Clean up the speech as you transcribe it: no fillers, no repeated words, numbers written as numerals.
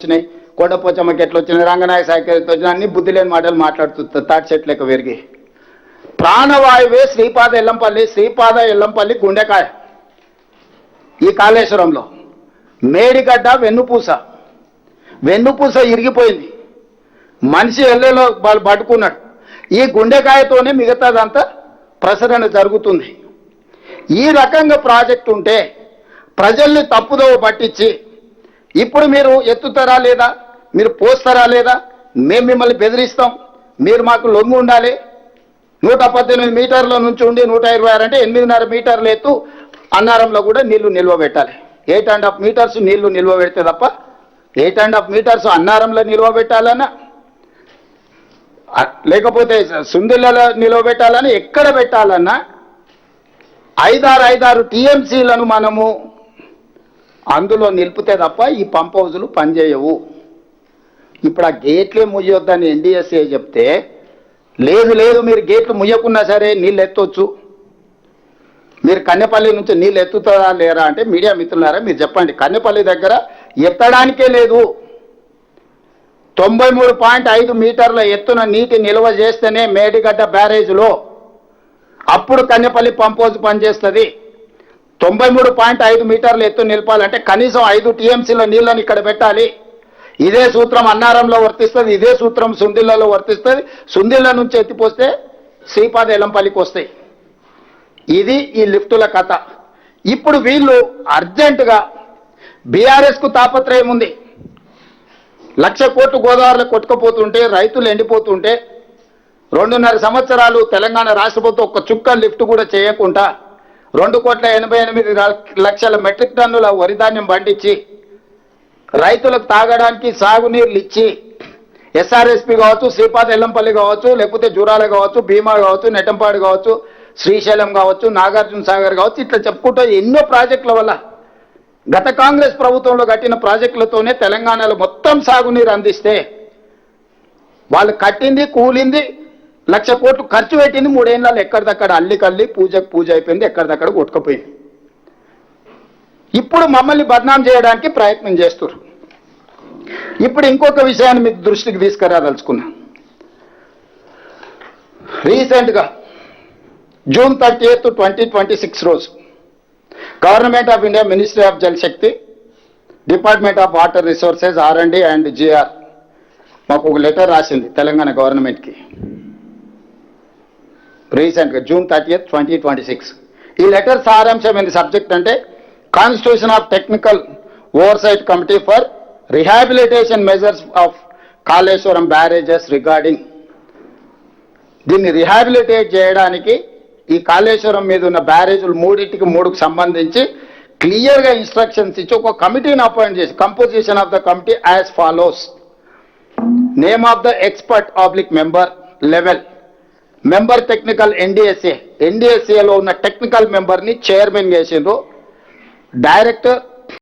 వచ్చినాయి, కొండపోచమ్మకి ఎట్లా వచ్చినాయి, రంగనాయక సాయికి ఎట్లా వచ్చినాయి, అన్ని బుద్ధి లేని మాటలు మాట్లాడుతుంది తాటి చెట్లు లెక్క పెరిగి. ప్రాణవాయువే శ్రీపాద ఎల్లంపల్లి గుండెకాయ. ఈ కాళేశ్వరంలో మేడిగడ్డ వెన్నుపూస ఇరిగిపోయింది, మనిషి ఎల్లెలో వాళ్ళు పట్టుకున్నాడు. ఈ గుండెకాయతోనే మిగతాదంతా ప్రసరణ జరుగుతుంది. ఈ రకంగా ప్రాజెక్టు ఉంటే ప్రజల్ని తప్పుదోవ పట్టించి ఇప్పుడు మీరు ఎత్తుతారా లేదా, మీరు పోస్తారా లేదా, మేము మిమ్మల్ని బెదిరిస్తాం, మీరు మాకు లొంగు ఉండాలి, 118 మీటర్ల నుంచి ఉండి 126 అంటే 8.5 మీటర్లు ఎత్తు అన్నారంలో కూడా నీళ్లు నిల్వ పెట్టాలి. 8.5 మీటర్స్ నీళ్లు నిల్వ పెడితే తప్ప 8.5 మీటర్స్ అన్నారంలో నిల్వ పెట్టాలన్నా, లేకపోతే సుందిళ్ళలో నిల్వ పెట్టాలని, ఎక్కడ పెట్టాలన్నా 5-6 టీఎంసీలను మనము అందులో నిలిపితే తప్ప ఈ పంప్ హౌజులు పనిచేయవు. ఇప్పుడు ఆ గేట్లే ముయ్యొద్దని ఎన్డీఎస్ఏ చెప్తే, లేదు మీరు గేట్లు ముయ్యకున్నా సరే నీళ్ళు ఎత్తవచ్చు, మీరు కన్నెపల్లి నుంచి నీళ్ళు ఎత్తుతారా లేరా అంటే, మీడియా మిత్రులారా మీరు చెప్పండి. కన్నెపల్లి దగ్గర ఎత్తడానికే లేదు. 93.5 మీటర్ల ఎత్తున నీటి నిల్వ చేస్తేనే మేడిగడ్డ బ్యారేజ్లో అప్పుడు కన్నెపల్లి పంప్ హౌజ్ పనిచేస్తుంది. 93.5 మీటర్ల ఎత్తు నిలపాలంటే కనీసం 5 టీఎంసీల నీళ్ళని ఇక్కడ పెట్టాలి. ఇదే సూత్రం అన్నారంలో వర్తిస్తుంది, ఇదే సూత్రం సుందిళ్లలో వర్తిస్తుంది. సుందిళ్ల నుంచి ఎత్తిపోస్తే శ్రీపాద ఎల్లంపల్లికి వస్తాయి. ఇది ఈ లిఫ్టుల కథ. ఇప్పుడు వీళ్ళు అర్జెంటుగా బీఆర్ఎస్కు తాపత్రయం ఉంది. 1,00,000 కోట్లు గోదావరిలో కొట్టుకుపోతుంటే, రైతులు ఎండిపోతుంటే, 2.5 సంవత్సరాలు తెలంగాణ రాష్ట్ర ప్రభుత్వం ఒక్క చుక్క లిఫ్ట్ కూడా చేయకుండా 2,88,00,000 మెట్రిక్ టన్నుల వరిధాన్యం పండించి రైతులకు తాగడానికి సాగునీళ్ళు ఇచ్చి, ఎస్ఆర్ఎస్పి కావచ్చు, శ్రీపాద ఎల్లంపల్లి కావచ్చు, లేకపోతే జూరాల కావచ్చు, భీమా కావచ్చు, నెట్టంపాడు కావచ్చు, శ్రీశైలం కావచ్చు, నాగార్జున సాగర్ కావచ్చు, ఇట్లా చెప్పుకుంటూ ఎన్నో ప్రాజెక్టుల వల్ల గత కాంగ్రెస్ ప్రభుత్వంలో కట్టిన ప్రాజెక్టులతోనే తెలంగాణలో మొత్తం సాగునీరు అందిస్తే, వాళ్ళు కట్టింది కూలింది 1,00,000 కోట్లు ఖర్చు పెట్టింది 3 ఏళ్ళలో ఎక్కడిదక్కడ అల్లికల్లి పూజకు పూజ అయిపోయింది, ఎక్కడిదక్కడ కొట్టుకుపోయింది. ఇప్పుడు మమ్మల్ని బద్నాం చేయడానికి ప్రయత్నం చేస్తున్నారు. ఇప్పుడు ఇంకొక విషయాన్ని మీకు దృష్టికి తీసుకురాదలుచుకున్నా. రీసెంట్గా June 30, 2026 రోజు government of India, ministry of Jal Shakti, department of water resources, R&D and GR మాకు ఒక లెటర్ రాసింది తెలంగాణ గవర్నమెంట్కి. రీసెంట్గా June 30, 2026. ఈ లెటర్ సారాంశం ఏంటి సబ్జెక్ట్ అంటే, constitution of technical oversight committee for rehabilitation measures of Kaleshwaram barrages regarding. దీన్ని రిహాబిలిటేట్ చేయడానికి ఈ కాళేశ్వరం మీద ఉన్న బ్యారేజీలు 3కు సంబంధించి క్లియర్గా ఇన్స్ట్రక్షన్స్ ఇచ్చి ఒక కమిటీని అపాయింట్ చేసి, composition of the committee as follows. Name of the expert member level, member technical ఎన్డీఎస్ఏలో ఉన్న టెక్నికల్ మెంబర్ని చైర్మన్ చేసిండ్రు, డైరెక్టర్